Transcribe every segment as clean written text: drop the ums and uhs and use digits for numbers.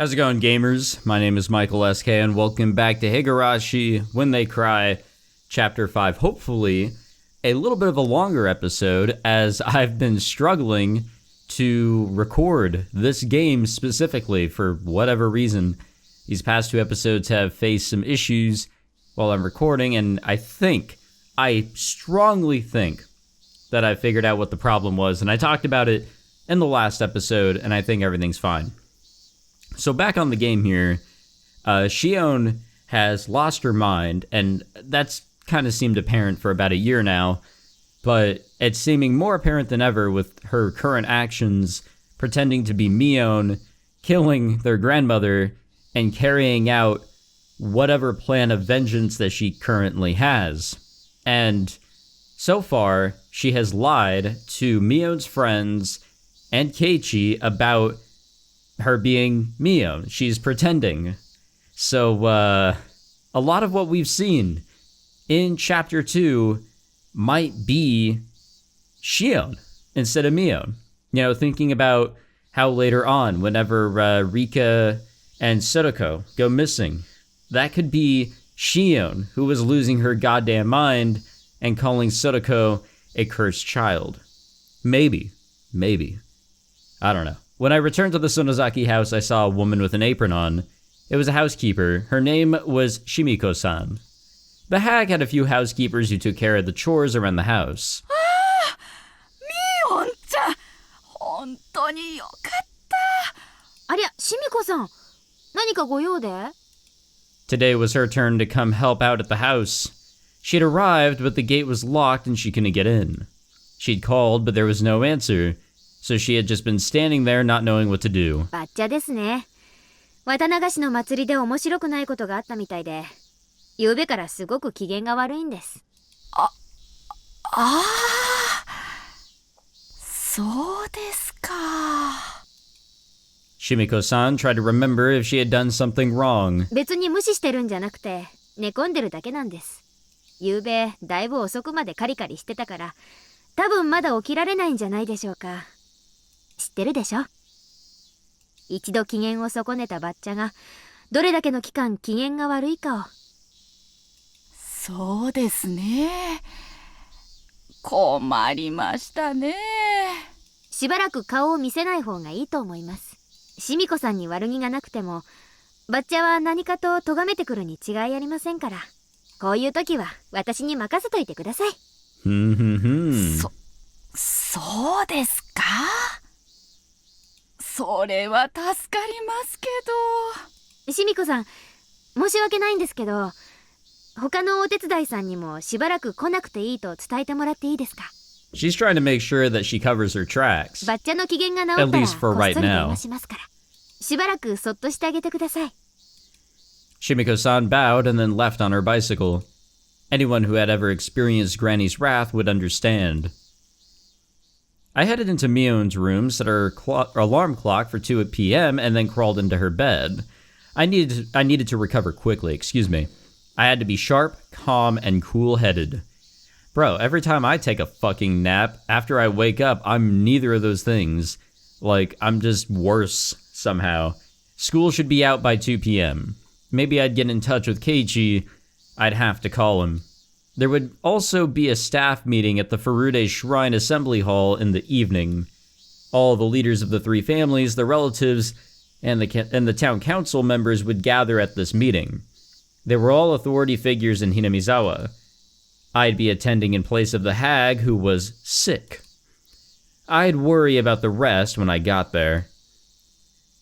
How's it going, gamers? My name is Michael SK, and welcome back to Higurashi When They Cry, Chapter 5. Hopefully, a little bit of a longer episode, as I've been struggling to record this game specifically for whatever reason. These past two episodes have faced some issues while I'm recording, and I strongly think that I figured out what the problem was, and I talked about it in the last episode, and I think everything's fine. So back on the game here, Shion has lost her mind, and that's kind of seemed apparent for about a year now, but it's seeming more apparent than ever with her current actions, pretending to be Mion, killing their grandmother, and carrying out whatever plan of vengeance that she currently has. And so far, she has lied to Mion's friends and Kaichi about her being Mion. She's pretending. So, a lot of what we've seen in Chapter 2 might be Shion instead of Mion. You know, thinking about how later on, whenever Rika and Sotoko go missing, that could be Shion, who was losing her goddamn mind and calling Sotoko a cursed child. Maybe. I don't know. When I returned to the Sonozaki house, I saw a woman with an apron on. It was a housekeeper. Her name was Shimiko-san. The hag had a few housekeepers who took care of the chores around the house. Ah! Mion-chan! 本当によかった。ありゃ、Shimiko-san。何かご用で? Today was her turn to come help out at the house. She had arrived, but the gate was locked and she couldn't get in. She'd called, but there was no answer, so she had just been standing there not knowing what to do. バッチャですね。Watanagashiの祭りで面白くないことがあったみたいで、昨夜からすごく機嫌が悪いんです。そうですか。Shimiko-san tried to remember if she had done something wrong. 別に無視してるんじゃなくて、寝込んでるだけなんです。昨夜だいぶ遅くまでカリカリしてたから、多分まだ起きられないんじゃないでしょうか。知ってるでしょ？一度機嫌を損ねたバッチャがどれだけの期間機嫌が悪いかを。そうですね。困りましたね。しばらく顔を見せない方がいいと思います。シミコさんに悪気がなくても、バッチャは何かと咎めてくるに違いありませんから、こういう時は私に任せといてください。そうですか？それは助かりますけど。シミコさん、申し訳ないんですけど、他のお手伝いさんにもしばらく来なくていいと伝えてもらっていいですか？ She's trying to make sure that she covers her tracks. バッチャの機嫌が治ったら At least for こっ right そり電 now. 話しますから。しばらくそっとしてあげてください。Shimiko-san bowed and then left on her bicycle. Anyone who had ever experienced Granny's wrath would understand. I headed into Mion's room, set her alarm clock for 2 p.m., and then crawled into her bed. I needed to recover quickly, excuse me. I had to be sharp, calm, and cool-headed. Bro, every time I take a fucking nap, after I wake up, I'm neither of those things. Like, I'm just worse, somehow. School should be out by 2 p.m. Maybe I'd get in touch with Kaichi. I'd have to call him. There would also be a staff meeting at the Furude Shrine Assembly Hall in the evening. All the leaders of the three families, their relatives, and the town council members would gather at this meeting. They were all authority figures in Hinamizawa. I'd be attending in place of the hag who was sick. I'd worry about the rest when I got there.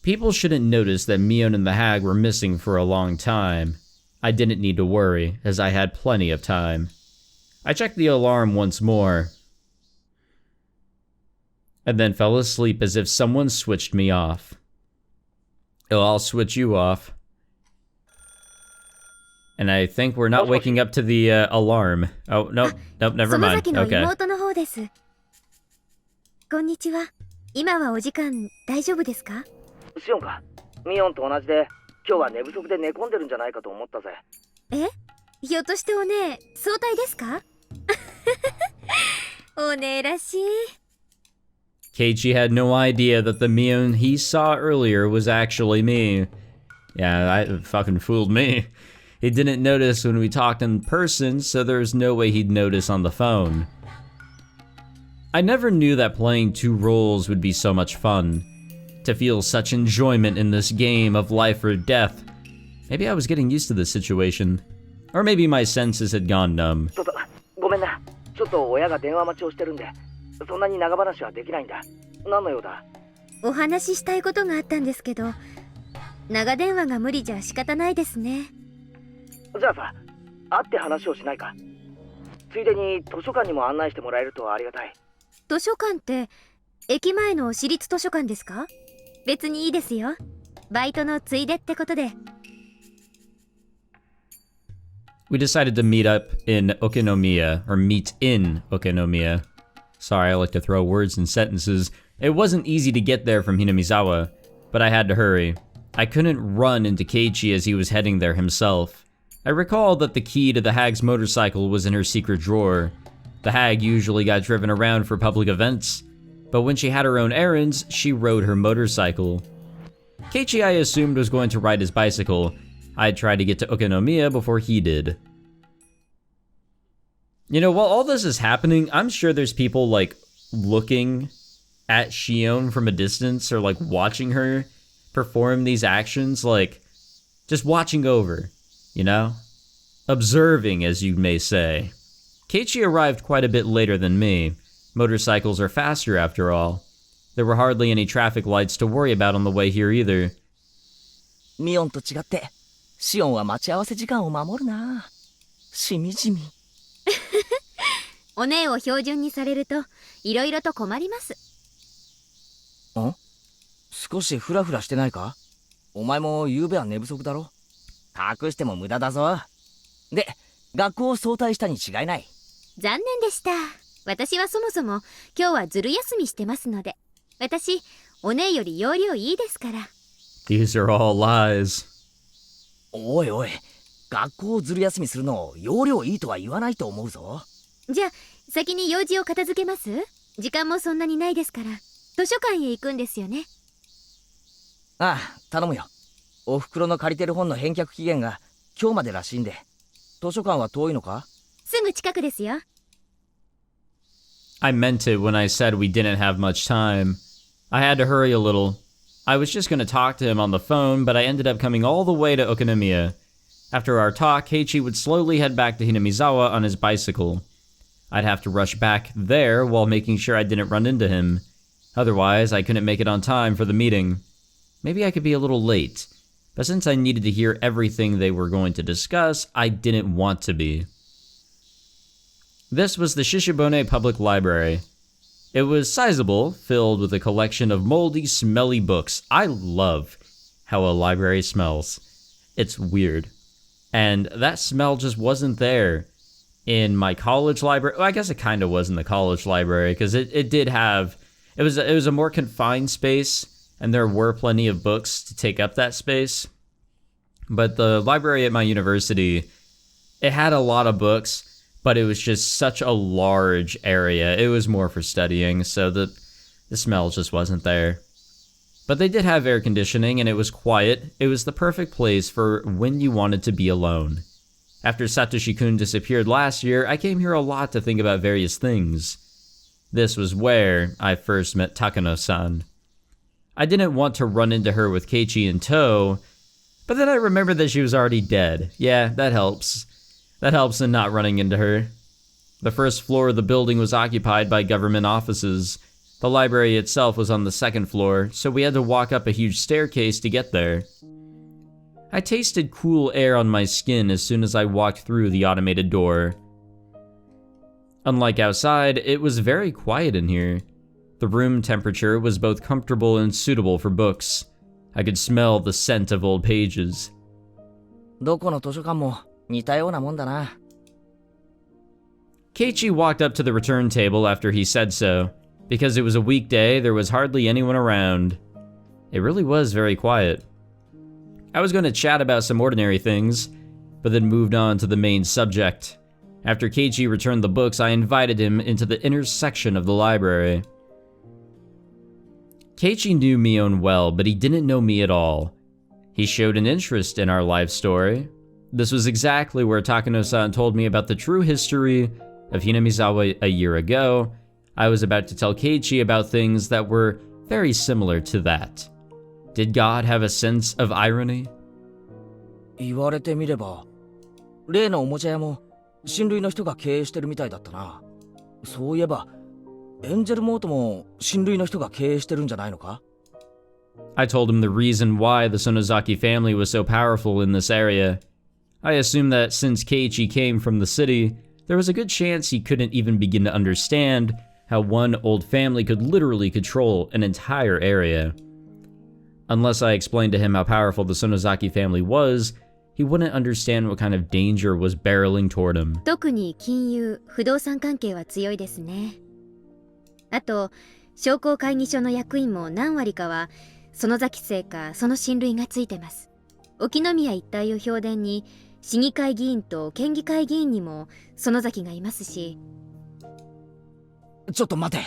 People shouldn't notice that Mion and the hag were missing for a long time. I didn't need to worry, as I had plenty of time. I checked the alarm once more, and then fell asleep as if someone switched me off. Oh, I'll switch you off. And I think we're not waking up to the alarm. Oh, nope, never mind. Okay. こんにちは。今はお時間大丈夫ですか？シオンか。ミオンと同じで、今日は寝不足で寝込んでるんじゃないかと思ったぜ。え？ひょっとしてお姉、早退ですか？お姉らしい。Keiichi had no idea that the Mion he saw earlier was actually me. Yeah, that fucking fooled me. He didn't notice when we talked in person, so there's no way he'd notice on the phone. I never knew that playing two roles would be so much fun. To feel such enjoyment in this game of life or death. Maybe I was getting used to this situation. Or maybe my senses had gone numb. ごめんな。ちょっと親が電話待ちをしてるんで、そんなに長話はできないんだ。何の用だ？お話ししたいことがあったんですけど、長電話が無理じゃ仕方ないですね。じゃあさ、会って話をしないか。ついでに図書館にも案内してもらえるとありがたい。図書館って駅前の私立図書館ですか？別にいいですよ。バイトのついでってことで。We decided to meet up in Okinomiya, or meet in Okinomiya. Sorry, I like to throw words in sentences. It wasn't easy to get there from Hinamizawa, but I had to hurry. I couldn't run into Keiichi as he was heading there himself. I recall that the key to the hag's motorcycle was in her secret drawer. The hag usually got driven around for public events, but when she had her own errands, she rode her motorcycle. Keiichi, I assumed, was going to ride his bicycle. I tried to get to Okinomiya before he did. You know, while all this is happening, I'm sure there's people, like, looking at Shion from a distance or, like, watching her perform these actions, like, just watching over, you know? Observing, as you may say. Keiichi arrived quite a bit later than me. Motorcycles are faster, after all. There were hardly any traffic lights to worry about on the way here either. ミオンと違ってシオンは待ち合わせ時間を守るな。しみじみ。お姉を標準にされるといろいろと困ります。ん？少しフラフラしてないか？お前も昨べは寝不足だろ。隠しても無駄だぞ。で、学校を早退したに違いない。残念でした。私はそもそも今日はずる休みしてますので。私、お姉より容量いいですから。These are all lies. おいおい、学校をずる休みするの容量いいとは言わないと思うぞ。じゃあ、先に用事を片付けます？時間もそんなにないですから。図書館へ行くんですよね。ああ、頼むよ。おふくろの借りてる本の返却期限が今日までらしいんで。図書館は遠いのか？すぐ近くですよ。I meant it when I said we didn't have much time. I had to hurry a little. I was just going to talk to him on the phone, but I ended up coming all the way to Okinomiya. After our talk, Keiichi would slowly head back to Hinemizawa on his bicycle. I'd have to rush back there while making sure I didn't run into him. Otherwise, I couldn't make it on time for the meeting. Maybe I could be a little late, but since I needed to hear everything they were going to discuss, I didn't want to be. This was the Shishibone Public Library. It was sizable, filled with a collection of moldy, smelly books. I love how a library smells. It's weird. And that smell just wasn't there in my college library. Well, I guess it kind of was in the college library, because it did have... It was a more confined space, and there were plenty of books to take up that space. But the library at my university, it had a lot of books, but it was just such a large area. It was more for studying, so the smell just wasn't there. But they did have air conditioning, and it was quiet. It was the perfect place for when you wanted to be alone. After Satoshi-kun disappeared last year, I came here a lot to think about various things. This was where I first met Takano-san. I didn't want to run into her with Keiichi in tow, but then I remembered that she was already dead. Yeah, that helps. That helps in not running into her. The first floor of the building was occupied by government offices. The library itself was on the second floor, so we had to walk up a huge staircase to get there. I tasted cool air on my skin as soon as I walked through the automated door. Unlike outside, it was very quiet in here. The room temperature was both comfortable and suitable for books. I could smell the scent of old pages. どこの図書館も似たようなもんだな。Keiichi walked up to the return table after he said so. Because it was a weekday, there was hardly anyone around. It really was very quiet. I was going to chat about some ordinary things, but then moved on to the main subject. After Keiichi returned the books, I invited him into the inner section of the library. Keiichi knew Mion well, but he didn't know me at all. He showed an interest in our life story. This was exactly where Takano-san told me about the true history of Hinamizawa a year ago. I was about to tell Keiichi about things that were very similar to that. Did God have a sense of irony? 言われてみれば、例のおもちゃ屋も親類の人が経営してるみたいだったな。そういえば、エンジェルモートも親類の人が経営してるんじゃないのか? I told him the reason why the Sonozaki family was so powerful in this area. I assumed that since Keiichi came from the city, there was a good chance he couldn't even begin to understand how one old family could literally control an entire area. Unless I explained to him how powerful the Sonozaki family was, he wouldn't understand what kind of danger was barreling toward him. 特に金融、不動産関係は強いですね。あと、商工会議所の役員も何割かは、園崎姓かその親類がついてます。沖宮一帯を評伝に、市議会議員と県議会議員にも園崎がいますし。ちょっと待て。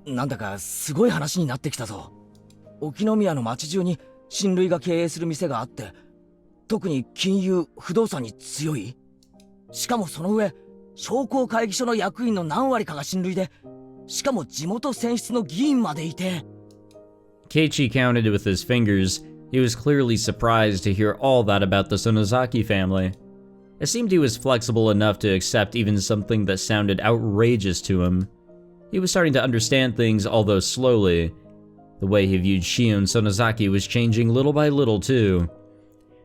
なんだかすごい話になってきたぞ。沖宮の町中に親類が経営する店があって、特に金融、不動産に強い。しかもその上、商工会議所の役員の何割かが親類で、しかも地元選出の議員までいて。Keiichi counted with his fingers. He was clearly surprised to hear all that about the Sonozaki family. It seemed he was flexible enough to accept even something that sounded outrageous to him. He was starting to understand things, although slowly. The way he viewed Shion Sonozaki was changing little by little, too.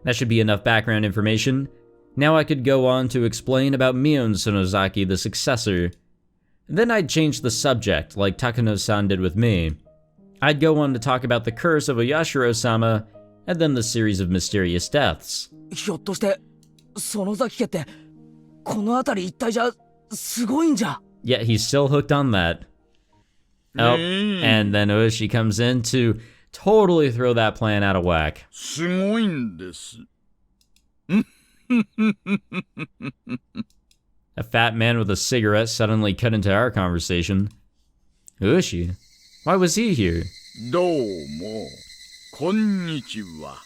That should be enough background information. Now I could go on to explain about Mion Sonozaki, the successor. Then I'd change the subject, like Takano-san did with me. I'd go on to talk about the curse of Oyashiro-sama, and then the series of mysterious deaths. ひょっとして、園崎家って、この辺り一帯じゃ、すごいんじゃ。Yet he's still hooked on that. Oh, and then Oshie comes in to totally throw that plan out of whack. すごいんです。A fat man with a cigarette suddenly cut into our conversation. Oshie? Why was he here? どうも、こんにちは。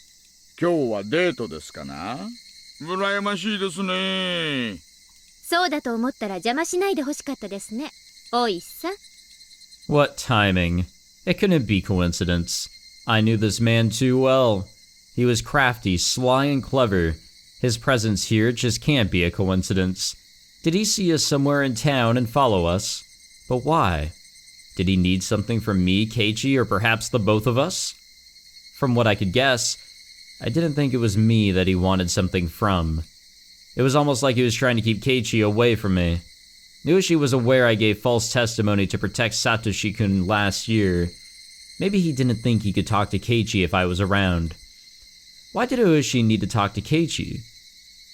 今日はデートですかな？羨ましいですね。そうだと思ったら邪魔しないでほしかったですね。おいさん。What timing? It couldn't be coincidence. I knew this man too well. He was crafty, sly, and clever. His presence here just can't be a coincidence. Did he see us somewhere in town and follow us? But why? Did he need something from me, Keiichi, or perhaps the both of us? From what I could guess, I didn't think it was me that he wanted something from. It was almost like he was trying to keep Keiichi away from me. Oshie was aware I gave false testimony to protect Satoshi-kun last year. Maybe he didn't think he could talk to Keiichi if I was around. Why did Oshie need to talk to Keiichi?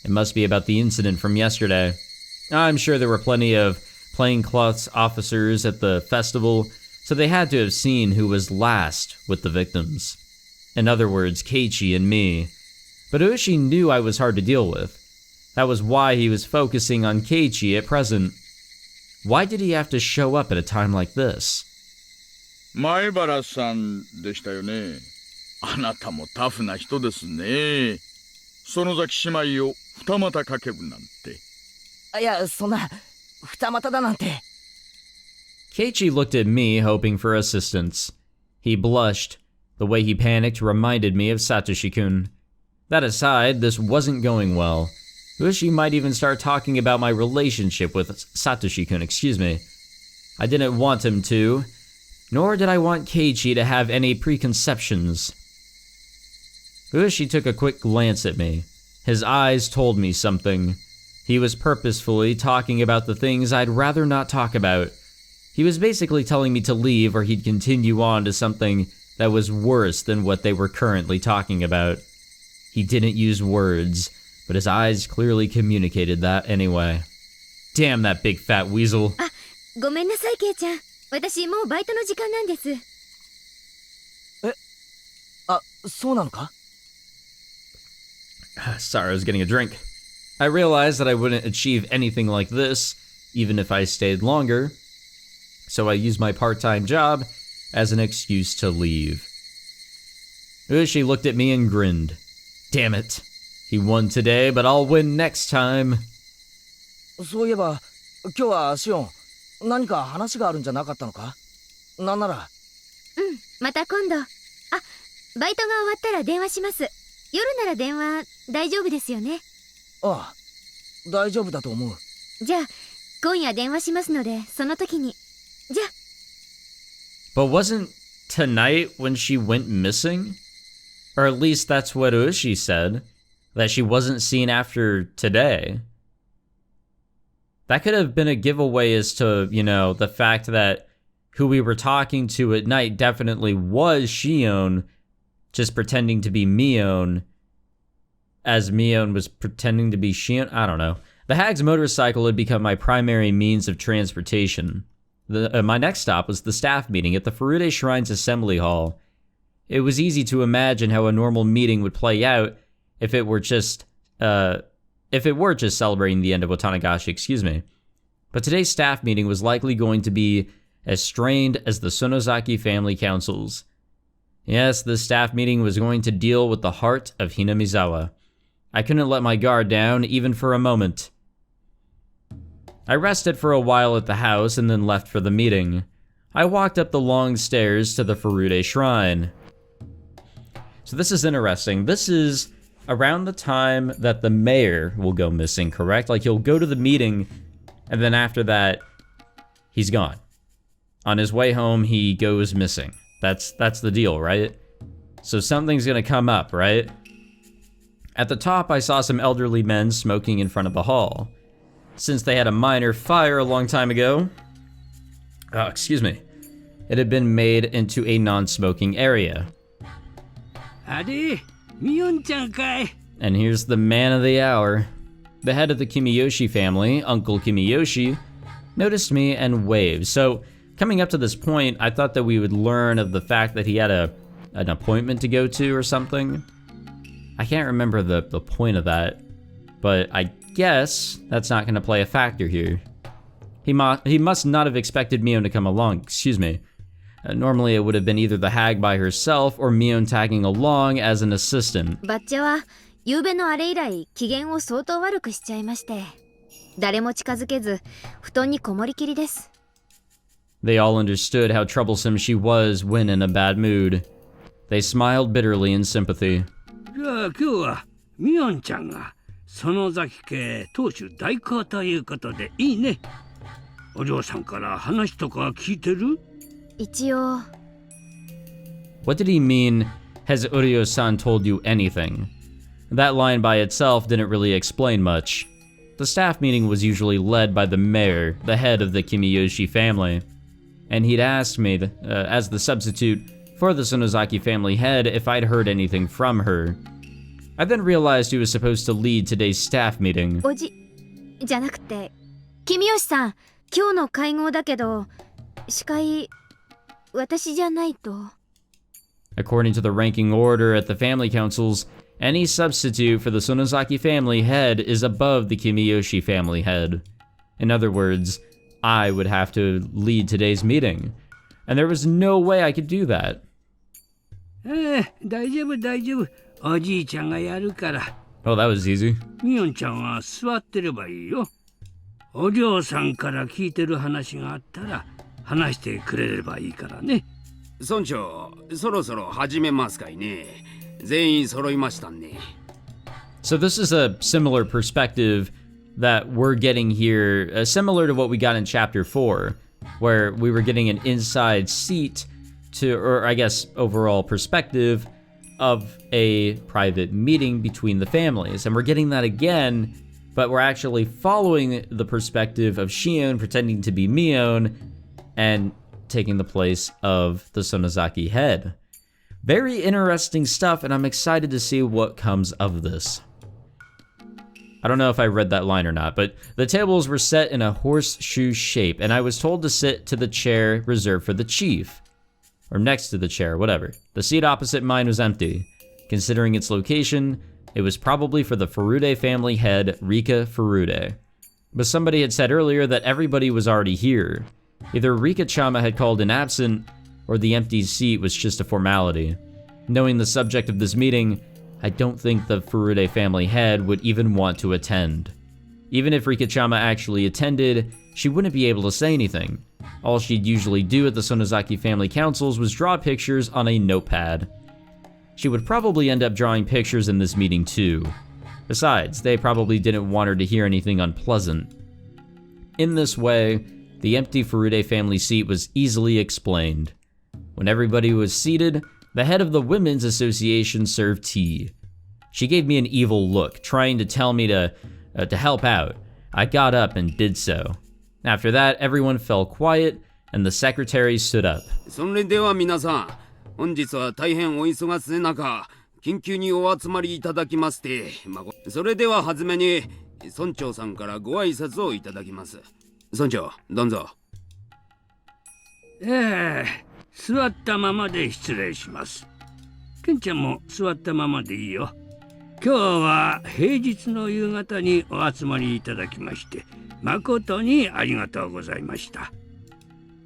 It must be about the incident from yesterday. I'm sure there were plenty of plainclothes officers at the festival, so they had to have seen who was last with the victims. In other words, Keiichi and me. But Oshie knew I was hard to deal with. That was why he was focusing on Keiichi at present. Why did he have to show up at a time like this? 前原さんでしたよね。あなたもタフな人ですね。園崎姉妹を二股かけるなんて。いや、そんな、二股だなんて。Keiichi looked at me, hoping for assistance. He blushed. The way he panicked reminded me of Satoshi-kun. That aside, this wasn't going well. Oshie might even start talking about my relationship with Satoshi-kun, excuse me. I didn't want him to, nor did I want Keiichi to have any preconceptions. Oshie took a quick glance at me. His eyes told me something. He was purposefully talking about the things I'd rather not talk about. He was basically telling me to leave or he'd continue on to something that was worse than what they were currently talking about. He didn't use words, but his eyes clearly communicated that anyway. Damn that big fat weasel. あ、ごめんなさい、ケイちゃん。私もうバイトの時間なんです。え、あ、そうなのか? Sorry, I was getting a drink. I realized that I wouldn't achieve anything like this, even if I stayed longer. So I used my part-time job as an excuse to leave. Oshie looked at me and grinned. Damn it. He won today, but I'll win next time. そういえば、今日はシオン、何か話があるんじゃなかったのか？なんなら。また今度。あ、バイトが終わったら電話します。夜なら電話大丈夫ですよね？ああ、大丈夫だと思う。じゃあ、今夜電話しますので、その時に。じゃあ。But wasn't tonight when she went missing? Or at least that's what Oshie said, that she wasn't seen after today. That could have been a giveaway as to, you know, the fact that who we were talking to at night definitely was Shion, just pretending to be Mion, as Mion was pretending to be Shion. I don't know. The hag's motorcycle had become my primary means of transportation. My next stop was the staff meeting at the Furude Shrine's Assembly Hall. It was easy to imagine how a normal meeting would play out if it were just celebrating the end of Watanagashi, excuse me. But today's staff meeting was likely going to be as strained as the Sonozaki family councils. Yes, the staff meeting was going to deal with the heart of Hinamizawa. I couldn't let my guard down, even for a moment. I rested for a while at the house and then left for the meeting. I walked up the long stairs to the Furude Shrine. So this is interesting. This is around the time that the mayor will go missing, correct? Like, he'll go to the meeting, and then after that, he's gone. On his way home, he goes missing. That's the deal, right? So something's gonna come up, right? At the top, I saw some elderly men smoking in front of the hall. Since they had a minor fire a long time ago, it had been made into a non-smoking area. And here's the man of the hour. The head of the Kimiyoshi family, Uncle Kimiyoshi, noticed me and waved. So, coming up to this point, I thought that we would learn of the fact that he had an appointment to go to or something. I can't remember the point of that, but I guess that's not going to play a factor here. He must not have expected Mion to come along, excuse me. Normally it would have been either the hag by herself or Mion tagging along as an assistant. バッチャは夕べのあれ以来機嫌を相当悪くしちゃいまして、誰も近づけず布団にこもりきりです。They all understood how troublesome she was when in a bad mood. They smiled bitterly in sympathy. じゃあ今日はミオンちゃんが園崎家当主代行ということでいいね。お嬢さんから話とか聞いてる？一応。What did he mean, has Uryo-san told you anything? That line by itself didn't really explain much. The staff meeting was usually led by the mayor, the head of the Kimiyoshi family. And he'd asked me, as the substitute for the Sonozaki family head, if I'd heard anything from her. I then realized he was supposed to lead today's staff meeting. おじじゃなくて、君吉さん、今日の会合だけど、司会、私じゃないと。According to the ranking order at the family councils, any substitute for the Sonozaki family head is above the Kimiyoshi family head. In other words, I would have to lead today's meeting. And there was no way I could do that. 大丈夫大丈夫。おじいちゃんがやるから。Oh, that was easy. ミオンちゃんは座ってればいいよ。お嬢さんから聞いてる話があったら話してくれればいいからね。村長、そろそろ始めますかいね。全員揃いましたね。So this is a similar perspective that we're getting here, similar to what we got in Chapter 4, where we were getting an inside seat to, or I guess overall perspective of a private meeting between the families. And we're getting that again, but we're actually following the perspective of Shion pretending to be Mion and taking the place of the Sonozaki head. Very interesting stuff, and I'm excited to see what comes of this. I don't know if I read that line or not, but the tables were set in a horseshoe shape, and I was told to sit to the chair reserved for the chief. Or next to the chair, whatever. The seat opposite mine was empty. Considering its location, it was probably for the Furude family head, Rika Furude. But somebody had said earlier that everybody was already here. Either Rika-chama had called in absent, or the empty seat was just a formality. Knowing the subject of this meeting, I don't think the Furude family head would even want to attend. Even if Rikachama actually attended, she wouldn't be able to say anything. All she'd usually do at the Sonozaki family councils was draw pictures on a notepad. She would probably end up drawing pictures in this meeting too. Besides, they probably didn't want her to hear anything unpleasant. In this way, the empty Furude family seat was easily explained. When everybody was seated, the head of the Women's Association served tea. She gave me an evil look, trying to tell me to help out. I got up and did so. After that, everyone fell quiet, and the secretary stood up. それでは皆さん、本日は大変お忙しい中、緊急にお集まりいただきまして、それでははじめに村長さんからご挨拶をいただきます。村長、どうぞ。座ったままで失礼します。ケンちゃんも座ったままでいいよ。今日は平日の夕方にお集まりいただきまして誠にありがとうございました。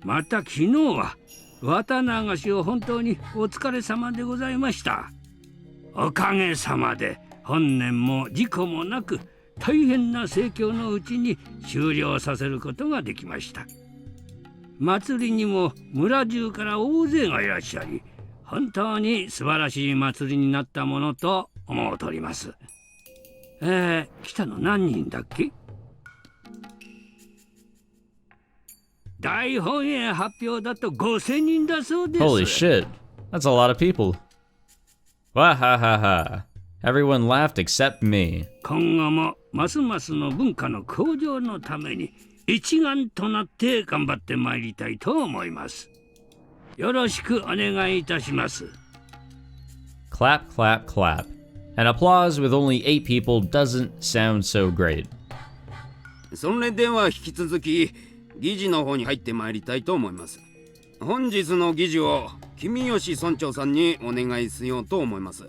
また昨日は綿流しを本当にお疲れ様でございました。おかげさまで本年も事故もなく大変な盛況のうちに終了させることができました。祭りにも村中から大勢がいらっしゃり、本当に素晴らしい祭りになったものと思うとります。来たの何人だっけ？大本営発表だと5000人だそうです。 Holy shit, that's a lot of people. Wahahaha. Everyone laughed except me. 今後もますますの文化の向上のために一丸となって頑張ってまいりたいと思います。よろしくお願いいたします。 Clap, clap, clap. An applause with only 8 people doesn't sound so great. それでは引き続き議事の方に入ってまいりたいと思います。本日の議事をKimiyoshi村長さんにお願いしようと思います。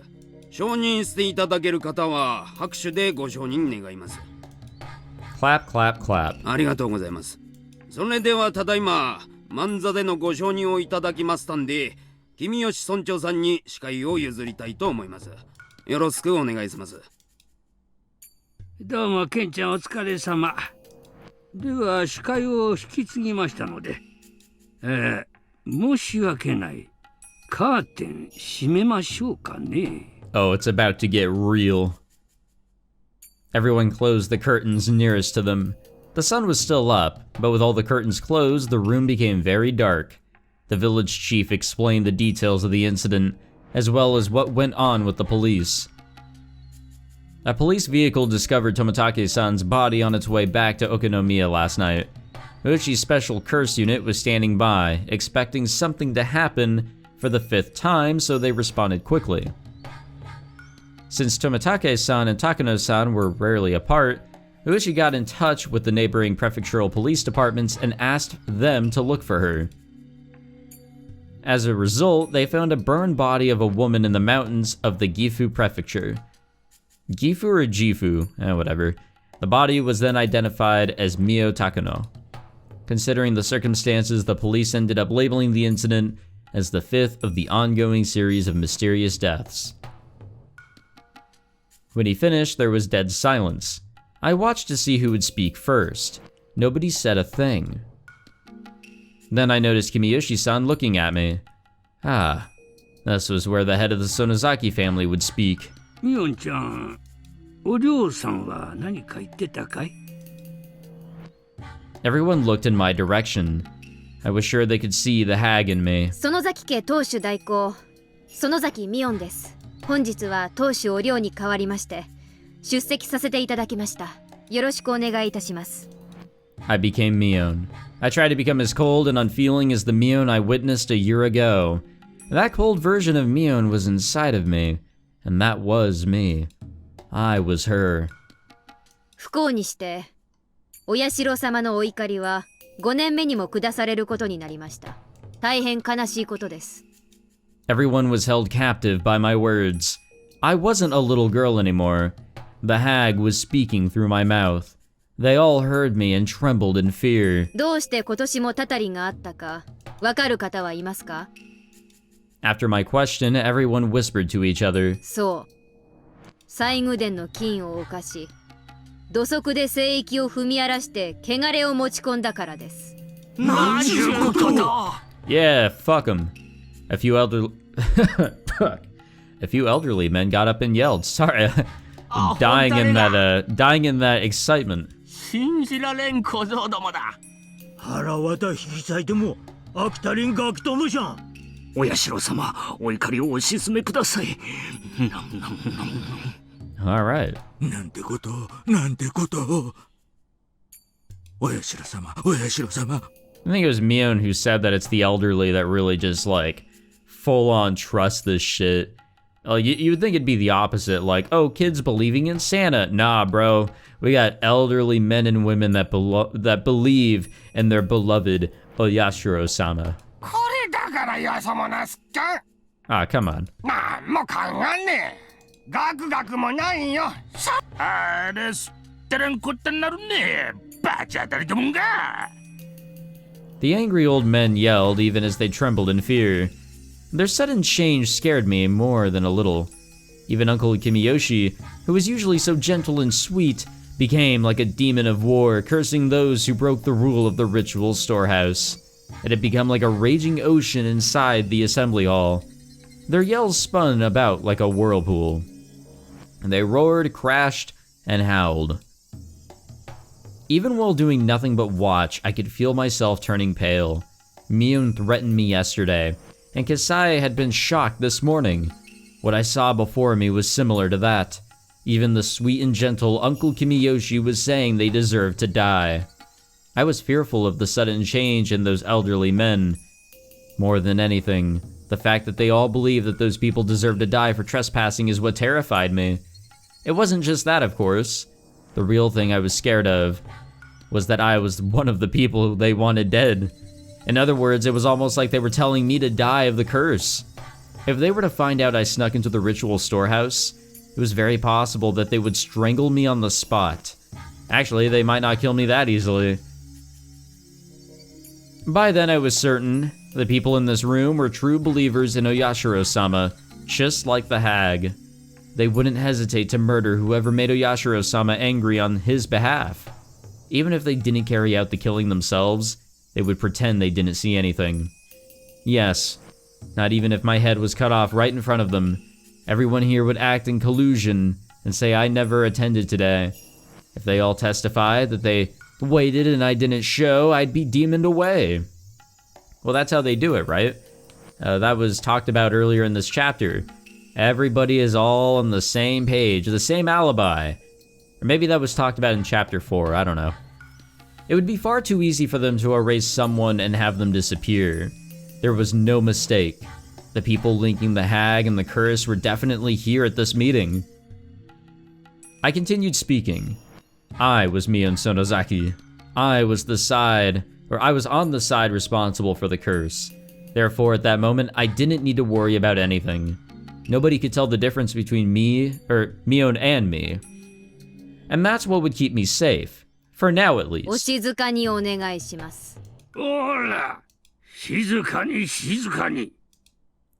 承認していただける方は拍手でご承認願います。 Clap, clap, clap. ありがとうございます。それではただいま万座でのご承認をいただきましたんで、Kimiyoshi村長さんに司会を譲りたいと思います。よろしくお願いします。どうもケンちゃんお疲れ様。では司会を引き継ぎましたので、申し訳ない。カーテン閉めましょうかね。Oh, it's about to get real. Everyone closed the curtains nearest to them. The sun was still up, but with all the curtains closed, the room became very dark. The village chief explained the details of the incident, as well as what went on with the police. A police vehicle discovered Tomitake-san's body on its way back to Okinomiya last night. Oshi's special curse unit was standing by, expecting something to happen for the 5th time, so they responded quickly. Since Tomitake-san and Takano-san were rarely apart, Oshie got in touch with the neighboring prefectural police departments and asked them to look for her. As a result, they found a burned body of a woman in the mountains of the Gifu prefecture. Gifu or Jifu, whatever. The body was then identified as Mio Takano. Considering the circumstances, the police ended up labeling the incident as the 5th of the ongoing series of mysterious deaths. When he finished, there was dead silence. I watched to see who would speak first. Nobody said a thing. Then I noticed Kimiyoshi-san looking at me. Ah, this was where the head of the Sonozaki family would speak. ミオンちゃん、お嬢さんは何か言ってたかい？ Everyone looked in my direction. I was sure they could see the hag in me. 園崎家当主代行園崎ミオンです。本日は当主お寮に代わりまして出席させていただきました。よろしくお願いいたします。 I became Mion. I tried to become as cold and unfeeling as the Mion I witnessed a year ago. That cold version of Mion was inside of me, and that was me. I was her. 不幸にしてお社様のお怒りは5年目にも下されることになりました。大変悲しいことです。 Everyone was held captive by my words. I wasn't a little girl anymore. The hag was speaking through my mouth. They all heard me and trembled in fear. どうして今年もたたりがあったかわかる方はいますか？ After my question, everyone whispered to each other. そう。西宮殿の禁を犯し、土足で聖域を踏み荒らして汚れを持ち込んだからです。なんちゅうことだ。 Yeah, fuck them. A few elderly men got up and yelled. Sorry, I'm dying in that excitement. 信じられん小僧どもだ。腹渡引き裂いても飽きたりんガキ友じゃん。お社様、お怒りをお鎮めください。All right. なんてことなんてこと。お社様お社様。I think it was Mion who said that it's the elderly that really just like full on trust this shit. You would think it'd be the opposite, like, oh, kids believing in Santa. Nah, bro. We got elderly men and women that believe in their beloved Oyashiro-sama. これだからよそ者すっか。Ah, come on. なんも考えねえ。ガクガクもないよ。あれすってれんこってなるね。バチ当たりどもんが。The angry old men yelled even as they trembled in fear. Their sudden change scared me more than a little. Even Uncle Kimiyoshi, who was usually so gentle and sweet, became like a demon of war, cursing those who broke the rule of the ritual storehouse. It had become like a raging ocean inside the assembly hall. Their yells spun about like a whirlpool. They roared, crashed, and howled. Even while doing nothing but watch, I could feel myself turning pale. Mion threatened me yesterday, and Kasai had been shocked this morning. What I saw before me was similar to that. Even the sweet and gentle Uncle Kimiyoshi was saying they deserved to die. I was fearful of the sudden change in those elderly men. More than anything, the fact that they all believed that those people deserved to die for trespassing is what terrified me. It wasn't just that, of course. The real thing I was scared of was that I was one of the people they wanted dead. In other words, it was almost like they were telling me to die of the curse. If they were to find out I snuck into the ritual storehouse, it was very possible that they would strangle me on the spot. Actually, they might not kill me that easily. By then I was certain the people in this room were true believers in Oyashiro-sama, just like the hag. They wouldn't hesitate to murder whoever made Oyashiro-sama angry on his behalf. Even if they didn't carry out the killing themselves, they would pretend they didn't see anything. Yes, not even if my head was cut off right in front of them. Everyone here would act in collusion and say I never attended today. If they all testified that they waited and I didn't show, I'd be demoned away. Well, that's how they do it, right? That was talked about earlier in this chapter. Everybody is all on the same page, the same alibi. Or maybe that was talked about in chapter 4, I don't know. It would be far too easy for them to erase someone and have them disappear. There was no mistake. The people linking the hag and the curse were definitely here at this meeting. I continued speaking. I was Mion Sonozaki. I was on the side responsible for the curse. Therefore, at that moment, I didn't need to worry about anything. Nobody could tell the difference between Mion and me. And that's what would keep me safe. For now, at least. お静かにお願いします。ほら、静かに静かに。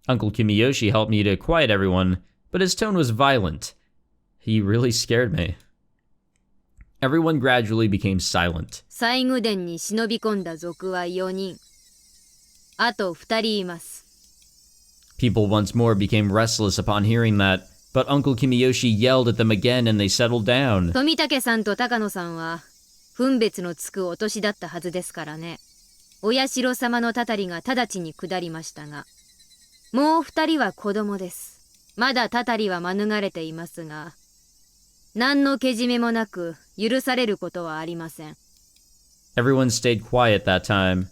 Uncle Kimiyoshi helped me to quiet everyone, but his tone was violent. He really scared me. Everyone gradually became silent. 西宮殿に忍び込んだ賊は4人。あと2人います。 People once more became restless upon hearing that, but Uncle Kimiyoshi yelled at them again and they settled down. 富武さんと高野さんは分別のつくお年だったはずですからね。お社様のたたりが直ちに下りましたが、もう2人は子供です。まだたたりは免れていますが、何のけじめもなく許されることはありません。 Everyone stayed quiet that time.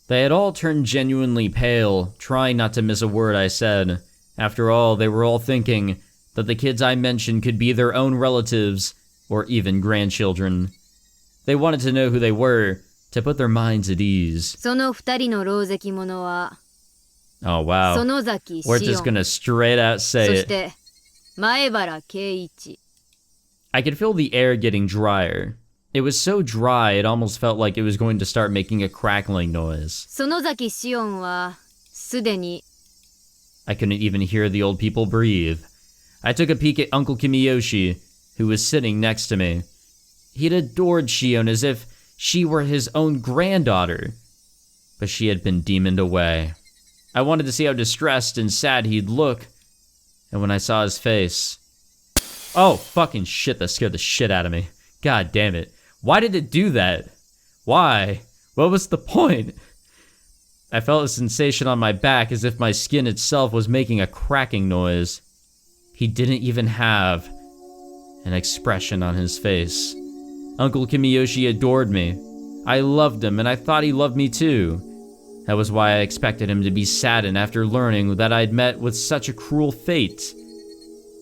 They had all turned genuinely pale, trying not to miss a word I said. After all, they were all thinking that the kids I mentioned could be their own relatives, or even grandchildren. They wanted to know who they were, to put their minds at ease. その2人の老石者は、 Oh wow. 園崎 We're 紫 just 音、 gonna straight out そ say し it. て前原圭一。 I could feel the air getting drier. It was so dry, it almost felt like it was going to start making a crackling noise. 園崎紫音はすでに I couldn't even hear the old people breathe. I took a peek at Uncle Kimiyoshi, who was sitting next to me. He'd adored Shion as if she were his own granddaughter, but she had been demoned away. I wanted to see how distressed and sad he'd look, and when I saw his face... Oh, fucking shit, that scared the shit out of me. God damn it. Why did it do that? Why? What was the point? I felt a sensation on my back as if my skin itself was making a cracking noise. He didn't even have an expression on his face. Uncle Kimiyoshi adored me. I loved him, and I thought he loved me too. That was why I expected him to be saddened after learning that I'd met with such a cruel fate.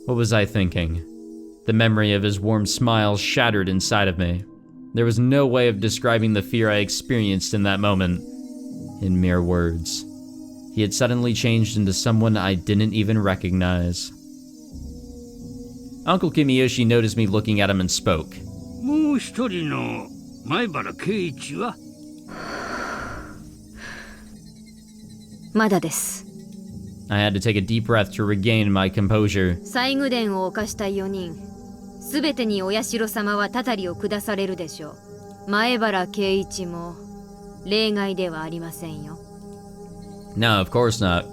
What was I thinking? The memory of his warm smile shattered inside of me. There was no way of describing the fear I experienced in that moment in mere words. He had suddenly changed into someone I didn't even recognize. Uncle Kimiyoshi noticed me looking at him and spoke. もう一人の前原圭一は まだです。 I had to take a deep breath to regain my composure. 西宮殿を犯した4人、すべてにお社様はたたりを下されるでしょう。前原圭一も例外ではありませんよ。 No, of course not.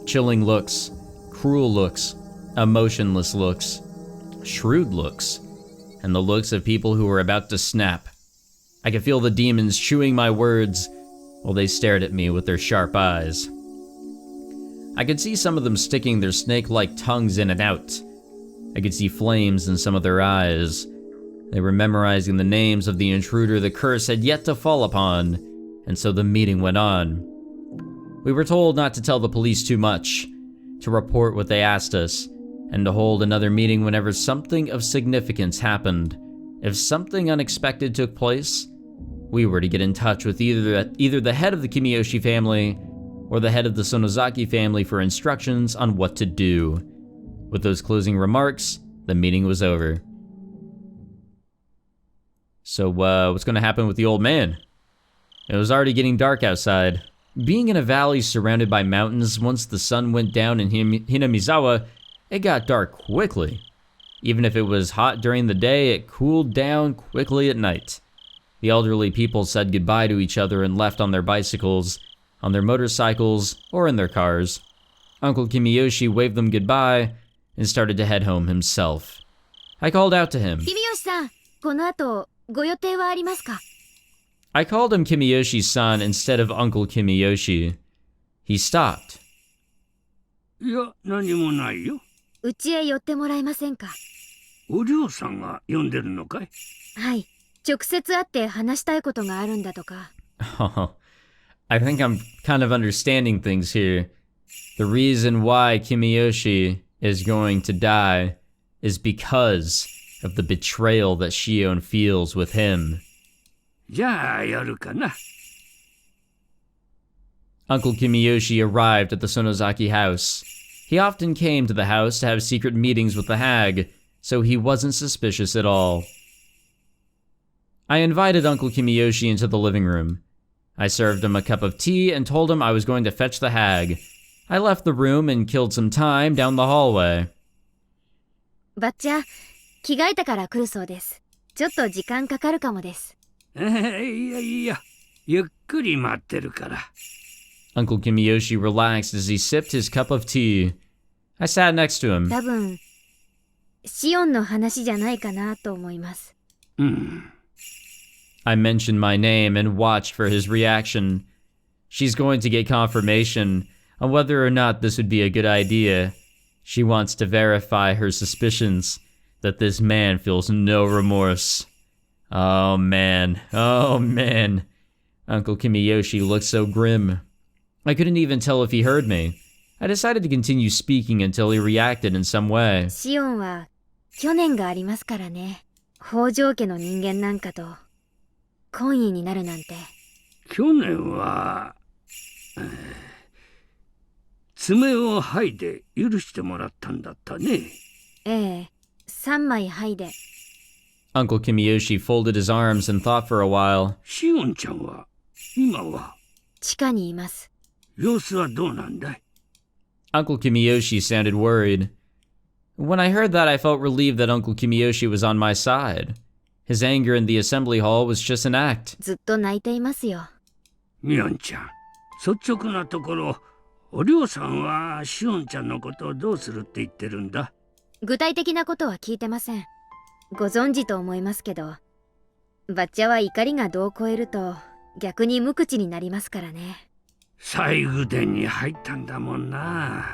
Chilling looks, cruel looks, emotionless looks, shrewd looks, and the looks of people who were about to snap. I could feel the demons chewing my words while they stared at me with their sharp eyes. I could see some of them sticking their snake-like tongues in and out. I could see flames in some of their eyes. They were memorizing the names of the intruder the curse had yet to fall upon, and so the meeting went on. We were told not to tell the police too much, to report what they asked us, and to hold another meeting whenever something of significance happened. If something unexpected took place, we were to get in touch with either the head of the Kimiyoshi family or the head of the Sonozaki family for instructions on what to do. With those closing remarks, the meeting was over. So, what's gonna happen with the old man? It was already getting dark outside. Being in a valley surrounded by mountains, once the sun went down in Hinamizawa, it got dark quickly. Even if it was hot during the day, it cooled down quickly at night. The elderly people said goodbye to each other and left on their bicycles, on their motorcycles, or in their cars. Uncle Kimiyoshi waved them goodbye and started to head home himself. I called out to him. 君吉さん、この後ご予定はありますか? I called him Kimiyoshi-san instead of Uncle Kimiyoshi. He stopped. いや、何もないよ。うちへ寄ってもらえませんか? お嬢さんが呼んでるのかい? はい、直接会って話したいことがあるんだとか。Oh, I think I'm kind of understanding things here. The reason why Kimiyoshi is going to die is because of the betrayal that Shion feels with him. じゃあやるかな。 Uncle Kimiyoshi arrived at the Sonozaki house. He often came to the house to have secret meetings with the hag, so he wasn't suspicious at all. I invited Uncle Kimiyoshi into the living room. I served him a cup of tea and told him I was going to fetch the hag. I left the room and killed some time down the hallway. ばっちゃ、着替えたから来るそうです。ちょっと時間かかるかもです。いやいや、ゆっくり待ってるから。 Uncle Kimiyoshi relaxed as he sipped his cup of tea. I sat next to him. 多分、シオンの話じゃないかなと思います。I mentioned my name and watched for his reaction. She's going to get confirmation on whether or not this would be a good idea. She wants to verify her suspicions that this man feels no remorse. Oh man. Uncle Kimiyoshi looked so grim. I couldn't even tell if he heard me. I decided to continue speaking until he reacted in some way. シオンは去年がありますからね。北条家の人間なんかと懇意になるなんて。去年は、爪を剥いで許してもらったんだったね。ええ、3枚剥いで。Uncle Kimiyoshi folded his arms and thought for a while. シオンちゃんは今は地下にいます。様子はどうなんだい？ Uncle Kimiyoshi sounded worried. When I heard that, I felt relieved that Uncle Kimiyoshi was on my side. His anger in the assembly hall was just an act. ずっと泣いていますよ。ミオンちゃん、率直なところ、お嬢さんはシオンちゃんのことをどうするって言ってるんだ？具体的なことは聞いてません。ご存知と思いますけど、バッチャは怒りが度を超えると逆に無口になりますからね。西宮殿に入ったんだもんな。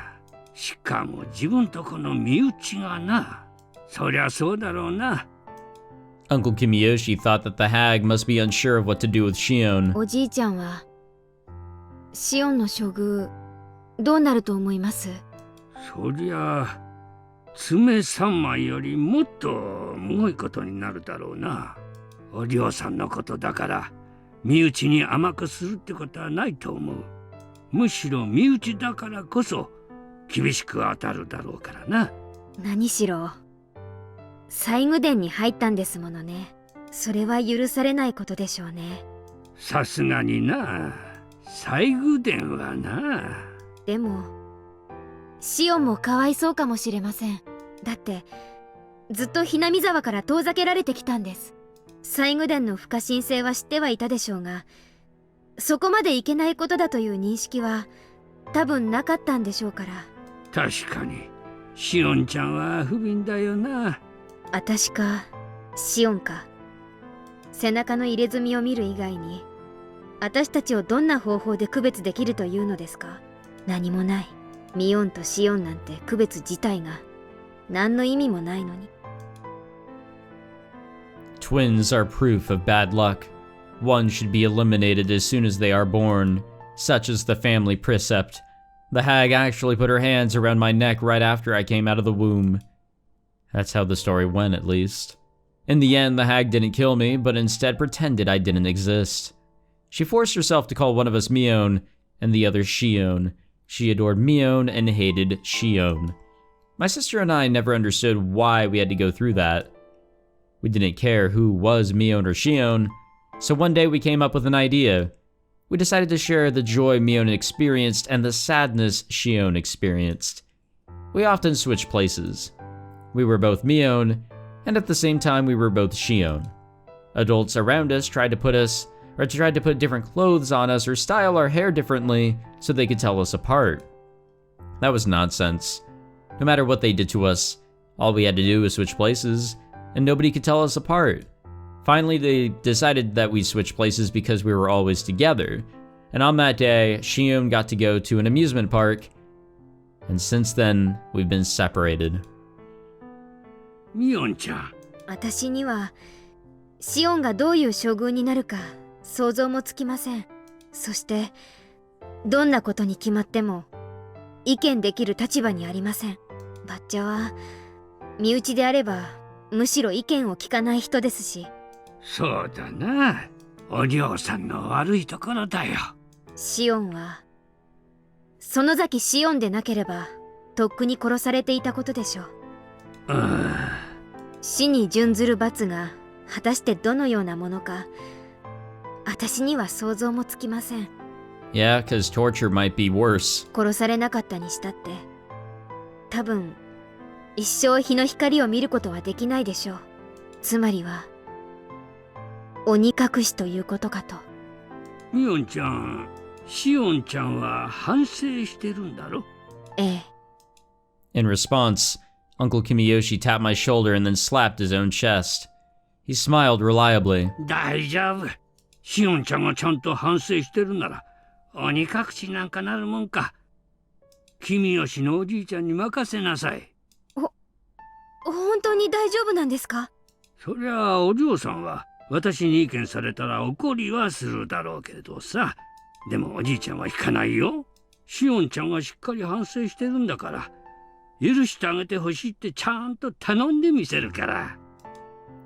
しかも自分とこの身内がな。そりゃそうだろうな。Uncle Kimiyoshi thought that the hag must be unsure of what to do with Shion. おじいちゃんはシオンの処遇どうなると思います？そりゃ爪3枚よりもっとむごいことになるだろうな。お嬢さんのことだから身内に甘くするってことはないと思う。むしろ身内だからこそ厳しく当たるだろうからな。何しろ西宮殿に入ったんですものね。それは許されないことでしょうね。さすがにな、西宮殿はな。でもシオンもかわいそうかもしれません。だってずっとHinamizawaから遠ざけられてきたんです。西宮殿の不可侵性は知ってはいたでしょうが、そこまでいけないことだという認識は多分なかったんでしょうから。確かにシオンちゃんは不憫だよな。私かシオンか、背中の入れ墨を見る以外に私たちをどんな方法で区別できるというのですか？何もない。ミオンとシオンなんて区別自体が何の意味もないのに。Twins are proof of bad luck. One should be eliminated as soon as they are born. Such is the family precept. The hag actually put her hands around my neck right after I came out of the womb. That's how the story went, at least. In the end, the hag didn't kill me, but instead pretended I didn't exist. She forced herself to call one of us Mion and the other Shion. She adored Mion and hated Shion. My sister and I never understood why we had to go through that. We didn't care who was Mion or Shion, so one day we came up with an idea. We decided to share the joy Mion experienced and the sadness Shion experienced. We often switched places. We were both Mion, and at the same time we were both Shion. Adults around us tried to put different clothes on us or style our hair differently so they could tell us apart. That was nonsense. No matter what they did to us, all we had to do was switch places, and nobody could tell us apart. Finally, they decided that we switch places because we were always together, and on that day, Shion got to go to an amusement park, and since then, we've been separated. ミオンちゃん、私にはシオンがどういう処遇になるか想像もつきません。そしてどんなことに決まっても意見できる立場にありません。バッチャは身内であればむしろ意見を聞かない人ですし。そうだな。お嬢さんの悪いところだよ。シオンは園崎シオンでなければとっくに殺されていたことでしょう。死に準ずる罰が果たしてどのようなものか私には想像もつきません。 Yeah, because torture might be worse. 殺されなかったにしたって多分一生日の光を見ることはできないでしょう。つまりは鬼隠しということかと。ミオンちゃん、シオンちゃんは反省してるんだろ？ええ。 In response, Uncle Kimiyoshi tapped my shoulder and then slapped his own chest. He smiled reliably. 大丈夫。シオンちゃんがちゃんと反省してるなら鬼隠しなんかなるもんか。君吉のおじいちゃんに任せなさい。本当に大丈夫なんですか？そりゃあお嬢さんは私に意見されたら怒りはするだろうけどさ。でもおじいちゃんは引かないよ。シオンちゃんがしっかり反省してるんだから許してあげてほしいってちゃんと頼んでみせるから。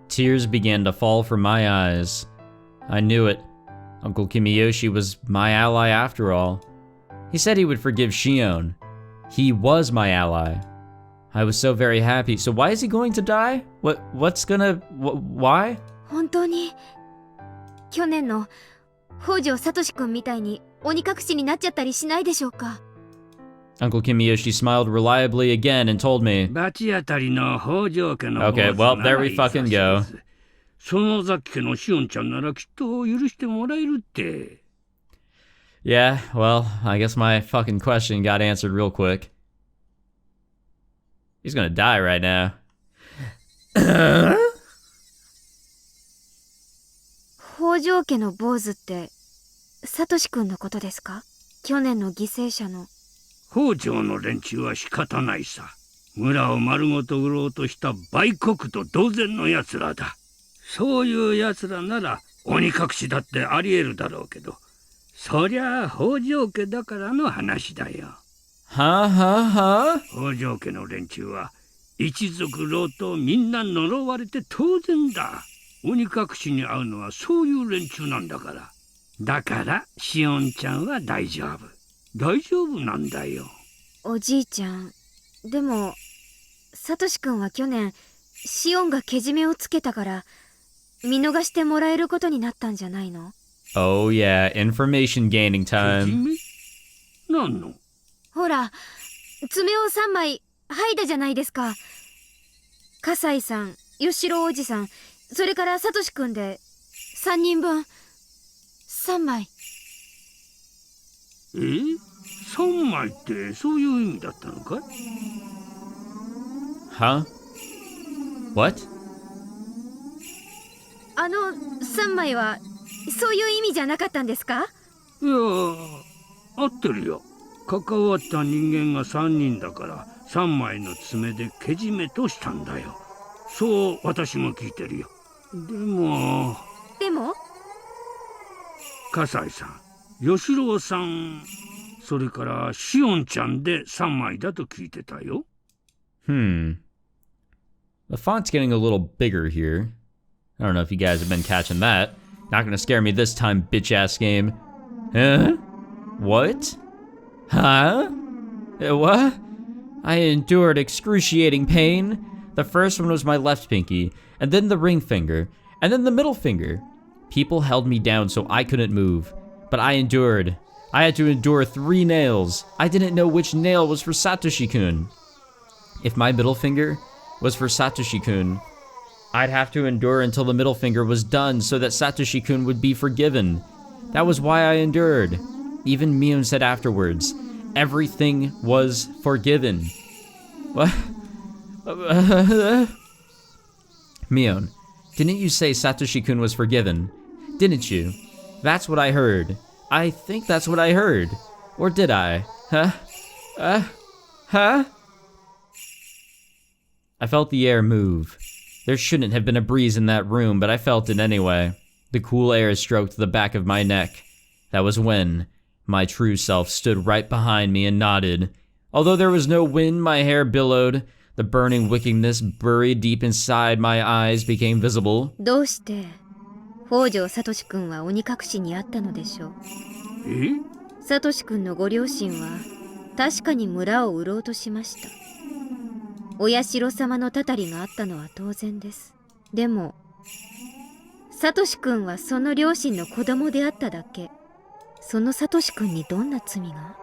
Tears began to fall from my eyes. I knew it. Uncle Kimiyoshi was my ally after all. He said he would forgive Shion. He was my ally. I was so very happy. So why is he going to die? Why? 本当に去年の北条聡くんみたいに鬼隠しになっちゃったりしないでしょうか。 Uncle Kimiyoshi smiled reliably again and told me, 罰当たりの北条家の Okay, well, there we fucking go. 園崎家のしおんちゃんならきっと許してもらえるって。Yeah, well, I guess my fucking question got answered real quick. He's gonna die right now. 北条家の坊主って聡くんのことですか？去年の犠牲者の。北条の連中は仕方ないさ。村を丸ごと売ろうとした売国と同然の奴らだ。そういう奴らなら鬼隠しだってありえるだろうけど、そりゃあ北条家だからの話だよ。は北条家の連中は一族老頭みんな呪われて当然だ。鬼隠しに遭うのはそういう連中なんだから。だからしおんちゃんは大丈夫。大丈夫なんだよ。おじいちゃん、でも聡くんは去年しおんがけじめをつけたから見逃してもらえることになったんじゃないの？ Oh yeah, information gaining けじ time. め？何の？ほら、爪を3枚剥いだじゃないですか。葛西さん、吉郎おじさん、それから聡くんで3人分3枚。3枚ってそういう意味だったのかい？ Huh? What? 3枚はそういう意味じゃなかったんですか？いや、合ってるよ。関わった人間が3人だから3枚の爪でけじめとしたんだよ。そう私も聞いてるよ。でも葛西さん、吉郎さん、それからしおんちゃんで3枚だと聞いてたよ。The font's getting a little bigger here. I don't know if you guys have been catching that. Not gonna scare me this time, bitch-ass game. Huh? What? Huh? What? I endured excruciating pain. The first one was my left pinky, and then the ring finger, and then the middle finger. People held me down so I couldn't move, but I endured. I had to endure 3 nails. I didn't know which nail was for Satoshi-kun. If my middle finger was for Satoshi-kun, I'd have to endure until the middle finger was done so that Satoshi-kun would be forgiven. That was why I endured. Even Mion said afterwards, everything was forgiven. What? Mion, didn't you say Satoshi-kun was forgiven? Didn't you? That's what I heard. I think that's what I heard. Or did I? Huh? I felt the air move. There shouldn't have been a breeze in that room, but I felt it anyway. The cool air stroked the back of my neck. That was when my true self stood right behind me and nodded. Although there was no wind, my hair billowed. The burning wickedness buried deep inside my eyes became visible. どうして北条聡くんは鬼隠しにあったのでしょう？聡くんのご両親は確かに村を売ろうとしました。お社様のたたりがあったのは当然です。でも聡くんはその両親の子供であっただけ。その聡くんにどんな罪が？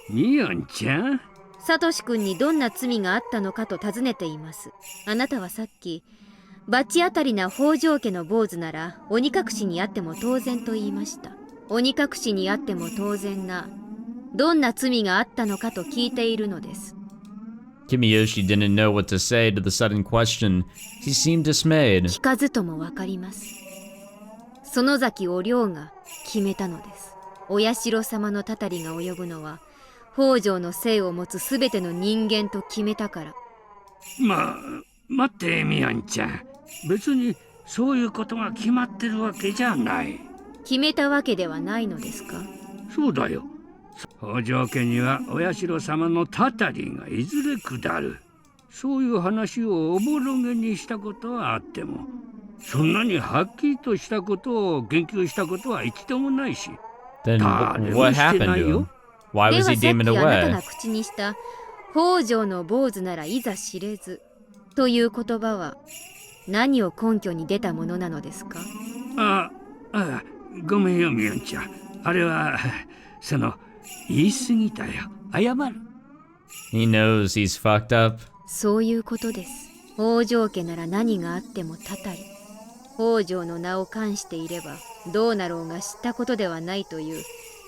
みおんちゃん？聡くんにどんな罪があったのかと尋ねています。あなたはさっき罰当たりな北条家の坊主なら鬼隠しにあっても当然と言いました。鬼隠しにあっても当然などんな罪があったのかと聞いているのです。Kimiyoshi didn't know what to say to the sudden question. He seemed dismayed. 聞かずともわかります。園崎お涼が決めたのです。お社様のたたりが及ぶのは北条の姓を持つすべての人間と決めたから。待ってみおんちゃん。別にそういうことが決まってるわけじゃない。決めたわけではないのですか？そうだよ。北条家にはお社様のたたりがいずれ下る。そういう話をおぼろげにしたことはあっても、そんなにはっきりとしたことを言及したことは一度もないし。Then what happened to him? Why was he deemed away? ではさっきあなたが口にした北条の坊主ならいざ知れずという言葉は何を根拠に出たものなのですか？ごめんよみおんちゃん。あれは言い過ぎたよ。謝る。 He knows he's fucked up. そういうことです。北条家なら何があってもたたり、北条の名を冠していればどうなろうが知ったことではないという、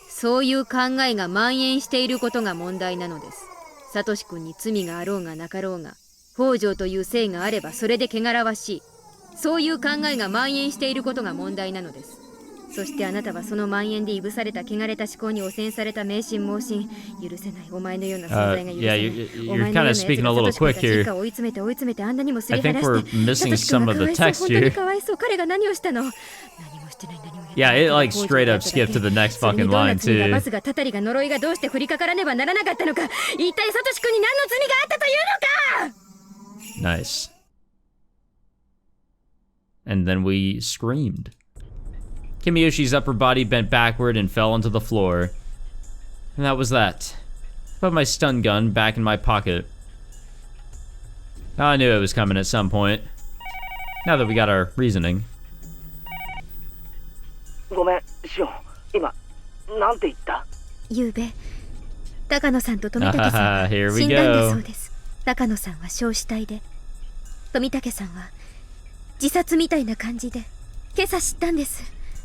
そういう考えが蔓延していることが問題なのです。サトシ君に罪があろうがなかろうが、北条という姓があればそれで汚らわしい、そういう考えが蔓延していることが問題なのです。そしてあなたはその蔓延でいぶされた汚れた思考に汚染された迷信盲信、許せない、お前のような存在が許せない。 you're kind of speaking a little quick here. I think we're missing some of the text here. Yeah, it like straight up skipped to the next fucking line too. Nice. And then we screamed. Kimiyoshi's upper body bent backward and fell onto the floor. And that was that. Put my stun gun back in my pocket. I knew it was coming at some point. Now that we got our reasoning. ごめん、シオン。今、なんて言った？ゆうべ、高野さんと富武さんは死んだんだそうです。高野さんは焼死体で、富武さんは自殺みたいな感じで、今朝知ったんです。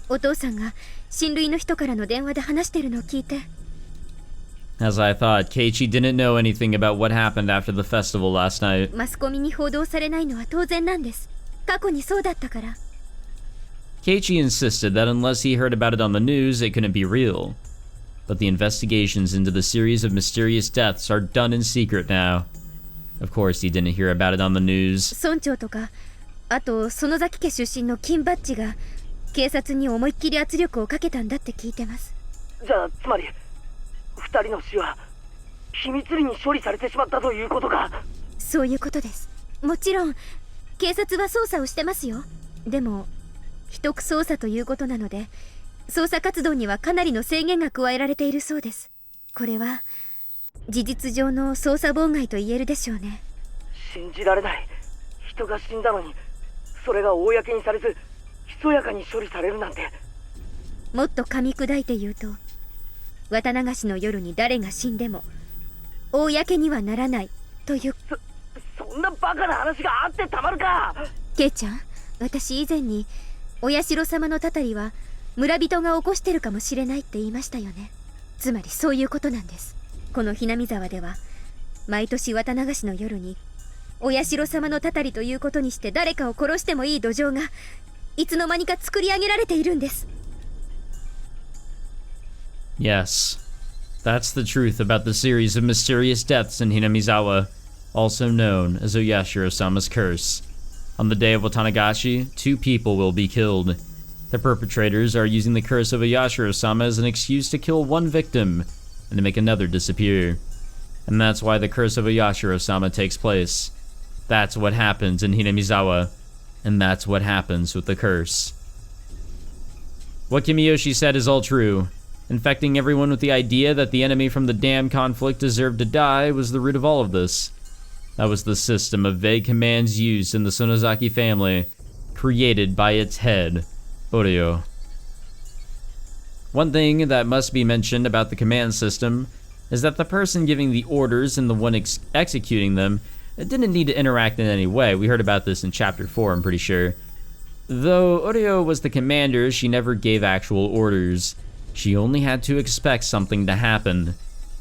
お父さんが親類の人からの電話で話してるのを聞いて。As I thought, Kaichi didn't know anything about what happened after the festival last night. マスコミに報道されないのは当然なんです。過去にそうだったから。Kaichi insisted that unless he heard about it on the news, it couldn't be real. But the investigations into the series of mysterious deaths are done in secret now. Of course, he didn't hear about it on the news. 村長とか、あと園崎家出身の金バッジが警察に思いっきり圧力をかけたんだって聞いてます。じゃあつまり二人の死は秘密裏に処理されてしまったということか？そういうことです。もちろん警察は捜査をしてますよ。でも秘匿捜査ということなので、捜査活動にはかなりの制限が加えられているそうです。これは事実上の捜査妨害と言えるでしょうね。信じられない。人が死んだのにそれが公にされずひそやかに処理されるなんて。もっと噛み砕いて言うと、綿流しの夜に誰が死んでも公にはならないという。そんなバカな話があってたまるか。ケイちゃん、私以前にお社様のたたりは村人が起こしてるかもしれないって言いましたよね。つまりそういうことなんです。このHinamizawaでは毎年綿流しの夜にお社様のたたりということにして誰かを殺してもいい土壌がいつの間にか作り上げられているんです。 Yes, that's the truth about the series of mysterious deaths in Hinamizawa, also known as Oyashiro-sama's curse. On the day of Watanagashi, 2 people will be killed. The perpetrators are using the curse of Oyashiro-sama as an excuse to kill 1 victim and to make another disappear. And that's why the curse of Oyashiro-sama takes place. That's what happens in Hinemizawa, and that's what happens with the curse. What Kimiyoshi said is all true. Infecting everyone with the idea that the enemy from the dam conflict deserved to die was the root of all of this. That was the system of vague commands used in the Sonozaki family, created by its head, Oryo. One thing that must be mentioned about the command system is that the person giving the orders and the one executing them didn't need to interact in any way. We heard about this in Chapter 4, I'm pretty sure. Though Oryo was the commander, she never gave actual orders. She only had to expect something to happen.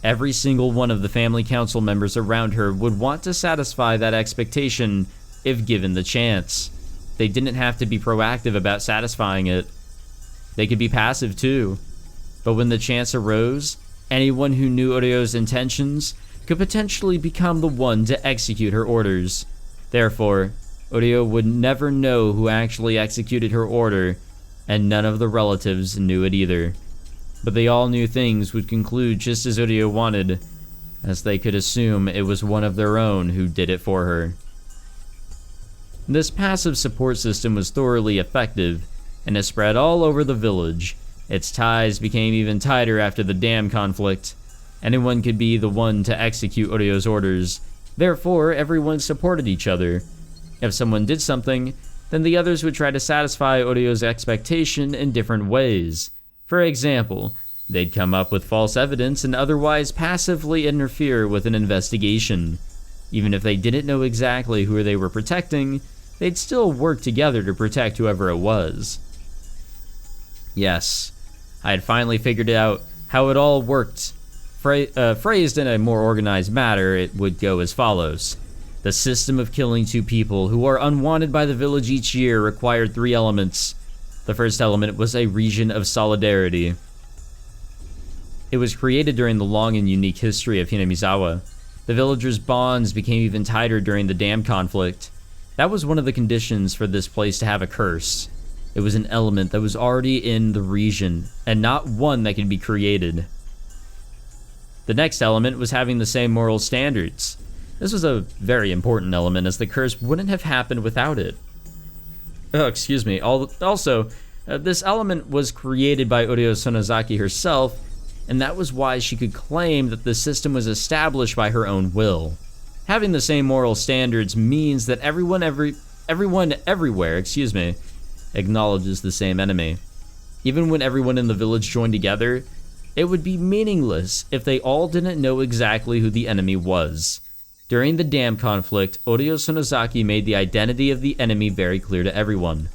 Every single one of the family council members around her would want to satisfy that expectation if given the chance. They didn't have to be proactive about satisfying it. They could be passive too. But when the chance arose, anyone who knew Oryo's intentions could potentially become the one to execute her orders. Therefore, Oryo would never know who actually executed her order, and none of the relatives knew it either. But they all knew things would conclude just as Oryo wanted, as they could assume it was one of their own who did it for her. This passive support system was thoroughly effective, and it spread all over the village. Its ties became even tighter after the dam conflict. Anyone could be the one to execute Orio's orders. Therefore, everyone supported each other. If someone did something, then the others would try to satisfy Orio's expectation in different ways. For example, they'd come up with false evidence and otherwise passively interfere with an investigation. Even if they didn't know exactly who they were protecting, they'd still work together to protect whoever it was. Yes, I had finally figured out how it all worked. Phrased in a more organized manner, it would go as follows. The system of killing two people who are unwanted by the village each year required 3 elements. The first element was a region of solidarity. It was created during the long and unique history of Hinamizawa. The villagers' bonds became even tighter during the dam conflict. That was one of the conditions for this place to have a curse. It was an element that was already in the region, and not one that could be created. The next element was having the same moral standards. This was a very important element, as the curse wouldn't have happened without it. Also, this element was created by Orio Sonozaki herself, and that was why she could claim that the system was established by her own will. Having the same moral standards means that everyone everywhere acknowledges the same enemy. Even when everyone in the village joined together, it would be meaningless if they all didn't know exactly who the enemy was. During the dam conflict, Orio Sonozaki made the identity of the enemy very clear to everyone.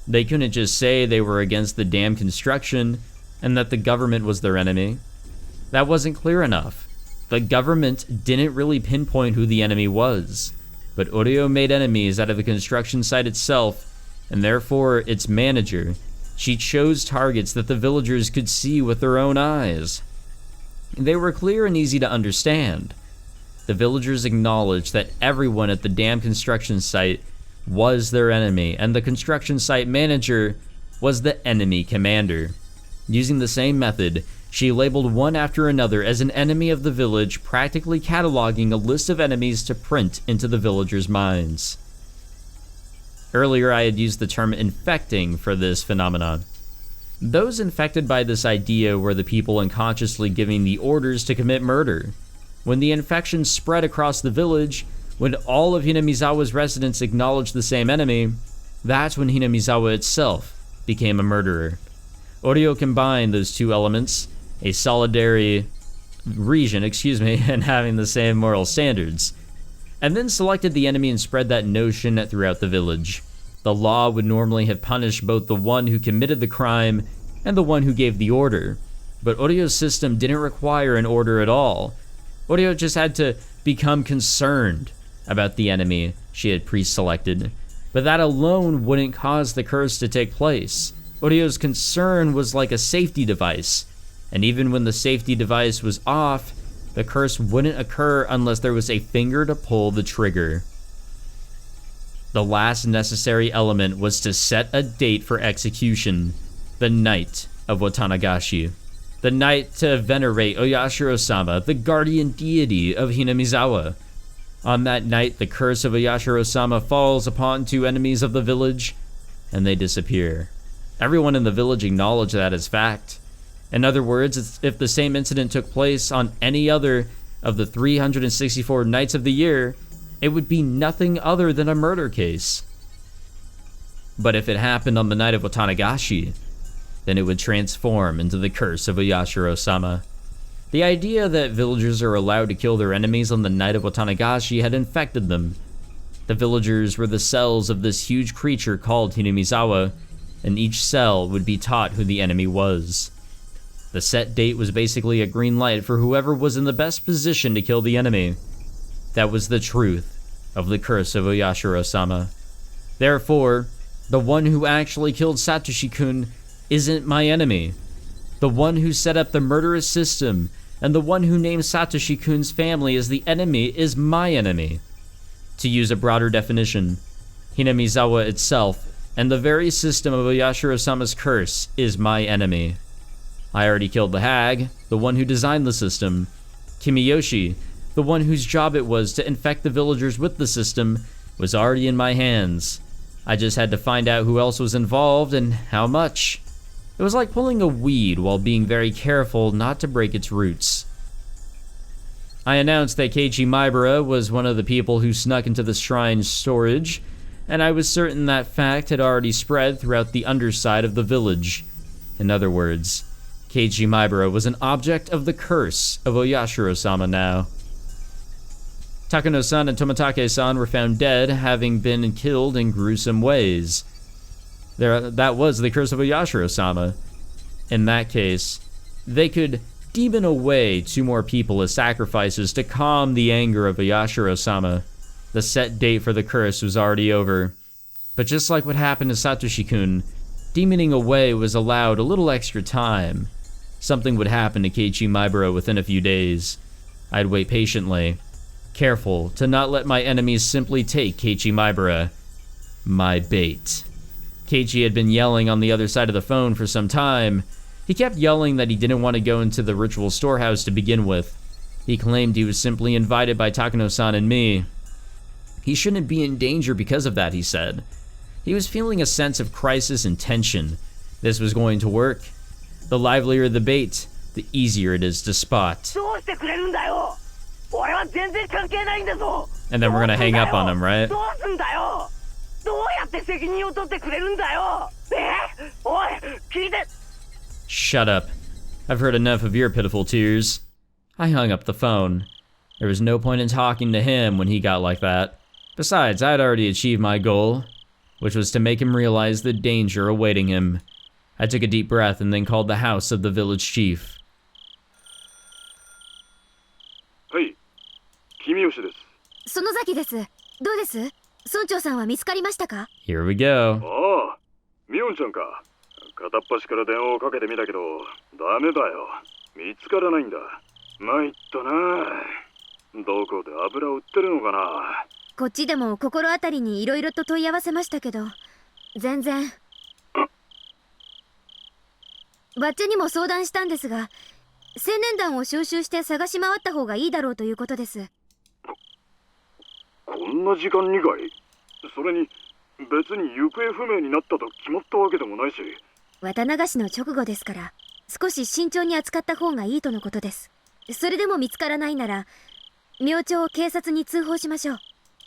They couldn't just say they were against the dam construction and that the government was their enemy. That wasn't clear enough. The government didn't really pinpoint who the enemy was, but Orio made enemies out of the construction site itself, and therefore its manager. She chose targets that the villagers could see with their own eyes. They were clear and easy to understand. The villagers acknowledged that everyone at the dam construction site was their enemy, and the construction site manager was the enemy commander. Using the same method, she labeled one after another as an enemy of the village, practically cataloging a list of enemies to print into the villagers' minds. Earlier, I had used the term infecting for this phenomenon. Those infected by this idea were the people unconsciously giving the orders to commit murder. When the infection spread across the village, when all of Hinamizawa's residents acknowledged the same enemy, that's when Hinamizawa itself became a murderer. Orio combined those two elements, a solidary region, and having the same moral standards, and then selected the enemy and spread that notion throughout the village. The law would normally have punished both the one who committed the crime and the one who gave the order, but Orio's system didn't require an order at all. Orio just had to become concerned about the enemy she had pre-selected, but that alone wouldn't cause the curse to take place. Orio's concern was like a safety device, and even when the safety device was off, the curse wouldn't occur unless there was a finger to pull the trigger. The last necessary element was to set a date for execution, the Night of Watanagashi. The night to venerate Oyashiro-sama, the guardian deity of Hinamizawa. On that night, the curse of Oyashiro-sama falls upon 2 enemies of the village, and they disappear. Everyone in the village acknowledged that as fact. In other words, if the same incident took place on any other of the 364 nights of the year, it would be nothing other than a murder case. But if it happened on the night of Watanagashi, then it would transform into the curse of Oyashiro-sama. The idea that villagers are allowed to kill their enemies on the night of Watanagashi had infected them. The villagers were the cells of this huge creature called Hinemizawa, and each cell would be taught who the enemy was. The set date was basically a green light for whoever was in the best position to kill the enemy. That was the truth of the curse of Oyashiro-sama. Therefore, the one who actually killed Satoshi-kun isn't my enemy. The one who set up the murderous system and the one who named Satoshi-kun's family as the enemy is my enemy. To use a broader definition, Hinemizawa itself and the very system of Oyashiro-sama's curse is my enemy. I already killed the hag, the one who designed the system. Kimiyoshi, the one whose job it was to infect the villagers with the system, was already in my hands. I just had to find out who else was involved and how much. It was like pulling a weed while being very careful not to break its roots. I announced that Keiichi Maibara was one of the people who snuck into the shrine's storage, and I was certain that fact had already spread throughout the underside of the village. In other words, Keiichi Maibara was an object of the curse of Oyashiro-sama now. Takano-san and Tomitake-san were found dead, having been killed in gruesome ways. That was the curse of Oyashiro-sama. In that case, they could demon away 2 more people as sacrifices to calm the anger of Oyashiro-sama. The set date for the curse was already over. But just like what happened to Satoshi-kun, demoning away was allowed a little extra time. Something would happen to Keiichi Maibara within a few days. I'd wait patiently, careful to not let my enemies simply take Keiichi Maibara, my bait. Keiichi had been yelling on the other side of the phone for some time. He kept yelling that he didn't want to go into the ritual storehouse to begin with. He claimed he was simply invited by Takano-san and me. He shouldn't be in danger because of that, he said. He was feeling a sense of crisis and tension. This was going to work. The livelier the bait, the easier it is to spot. And then we're gonna hang up on him, right? Shut up. I've heard enough of your pitiful tears. I hung up the phone. There was no point in talking to him when he got like that. Besides, I'd already achieved my goal, which was to make him realize the danger awaiting him. I took a deep breath and then called the house of the village chief. Hey, Kimiyoshi です。園崎です。どうです？村長さんは見つかりましたか？ Here we go. ああ、ミオンちゃんか。片っ端から電話をかけてみたけど、ダメだよ。見つからないんだ。参ったな。どこで油売ってるのかな。こっちでも心当たりに色々と問い合わせましたけど、全然。バッチャにも相談したんですが、青年団を招集して探し回った方がいいだろうということです。こんな時間にかい？それに別に行方不明になったと決まったわけでもないし。綿流しの直後ですから、少し慎重に扱った方がいいとのことです。それでも見つからないなら、明朝警察に通報しましょう。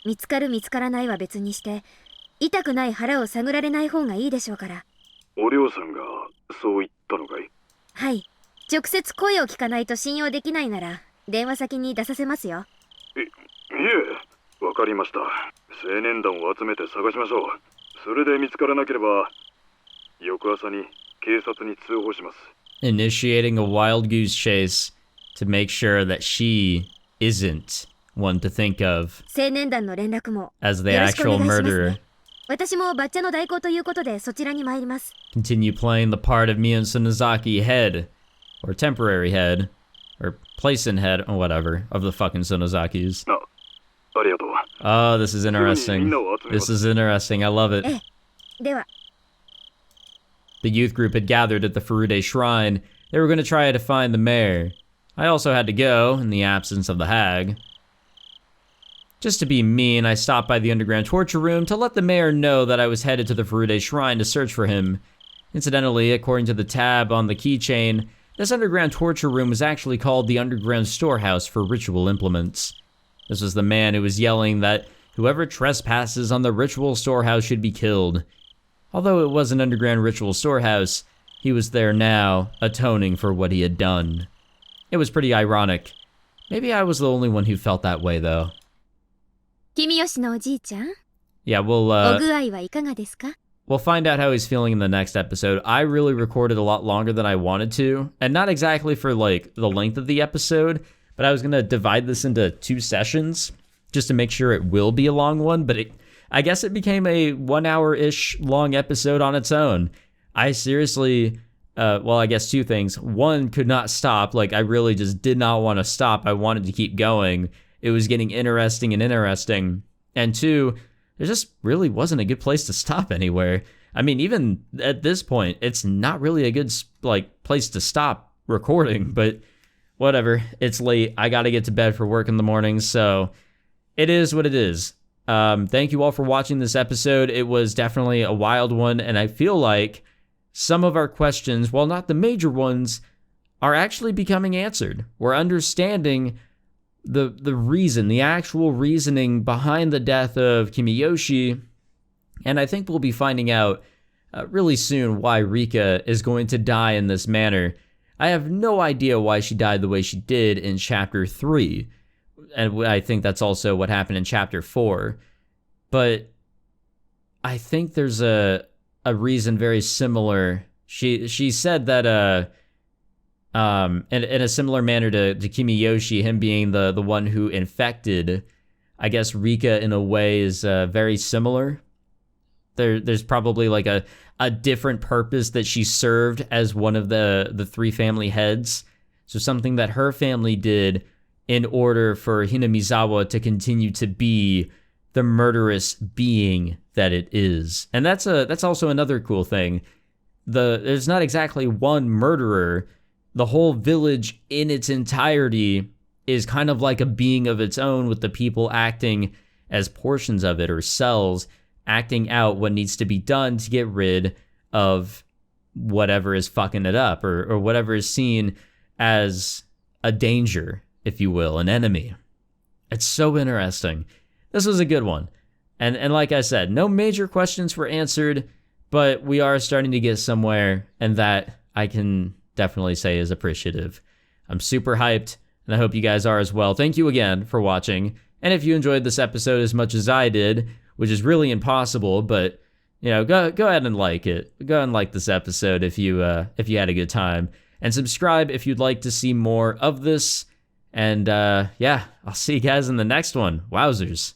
見つかる見つからないは別にして、痛くない腹を探られない方がいいでしょうから。お嬢さんがそう言ったのかい？はい。直接声を聞かないと信用できないなら、電話先に出させますよ。いえ、わかりました。青年団を集めて探しましょう。それで見つからなければ、翌朝に警察に通報します。Initiating a wild goose chase to make sure that she isn't one to think of 青年団の連絡も as the よろしく actual お願いします murderer. ね。私もバッチャの代行ということでそちらに参ります。Continue playing the part of Mion Sonozaki head, or temporary head, or place-in head, or whatever, of the fucking Sonozakis. ありがとう。Oh, this is interesting. This is interesting. I love it. では。The youth group had gathered at the Furude Shrine. They were going to try to find the mayor. I also had to go, in the absence of the hag. Just to be mean, I stopped by the underground torture room to let the mayor know that I was headed to the Furude Shrine to search for him. Incidentally, according to the tab on the keychain, this underground torture room was actually called the Underground Storehouse for Ritual Implements. This was the man who was yelling that whoever trespasses on the ritual storehouse should be killed. Although it was an underground ritual storehouse, he was there now, atoning for what he had done. It was pretty ironic. Maybe I was the only one who felt that way, though. Kimiyoshiのおじいちゃん? Yeah, お具合はいかがですか? We'll find out how he's feeling in the next episode. I really recorded a lot longer than I wanted to, and not exactly for, like, the length of the episode, but I was going to divide this into 2 sessions, just to make sure it will be a long one, but I guess it became a 1 hour-ish long episode on its own. I seriously, well, I guess 2 things. 1, could not stop. Like, I really just did not want to stop. I wanted to keep going. It was getting interesting and interesting. And 2, there just really wasn't a good place to stop anywhere. I mean, even at this point, it's not really a good, like, place to stop recording, but whatever. It's late. I gotta get to bed for work in the morning, so it is what it is. Thank you all for watching this episode. It was definitely a wild one, and I feel like some of our questions, while not the major ones, are actually becoming answered. We're understanding the reason, the actual reasoning behind the death of Kimiyoshi, and I think we'll be finding out really soon why Rika is going to die in this manner. I have no idea why she died the way she did in Chapter 3, and I think that's also what happened in Chapter 4, but I think there's a reason very similar. She said that in a similar manner to Kimiyoshi, him being the one who infected, I guess Rika in a way is very similar. There's probably like a different purpose that she served as one of the three family heads. So something that her family did in order for Hinamizawa to continue to be the murderous being that it is. And that's also another cool thing. There's not exactly one murderer. The whole village in its entirety is kind of like a being of its own, with the people acting as portions of it, or cells, acting out what needs to be done to get rid of whatever is fucking it up, or whatever is seen as a danger, if you will, an enemy. It's so interesting. This was a good one. And like I said, no major questions were answered, but we are starting to get somewhere, and that I can definitely say is appreciative. I'm super hyped, and I hope you guys are as well. Thank you again for watching, and if you enjoyed this episode as much as I did, which is really impossible, but go ahead and like it. Go ahead and like this episode if you had a good time, and subscribe if you'd like to see more of this. And yeah, I'll see you guys in the next one. Wowzers.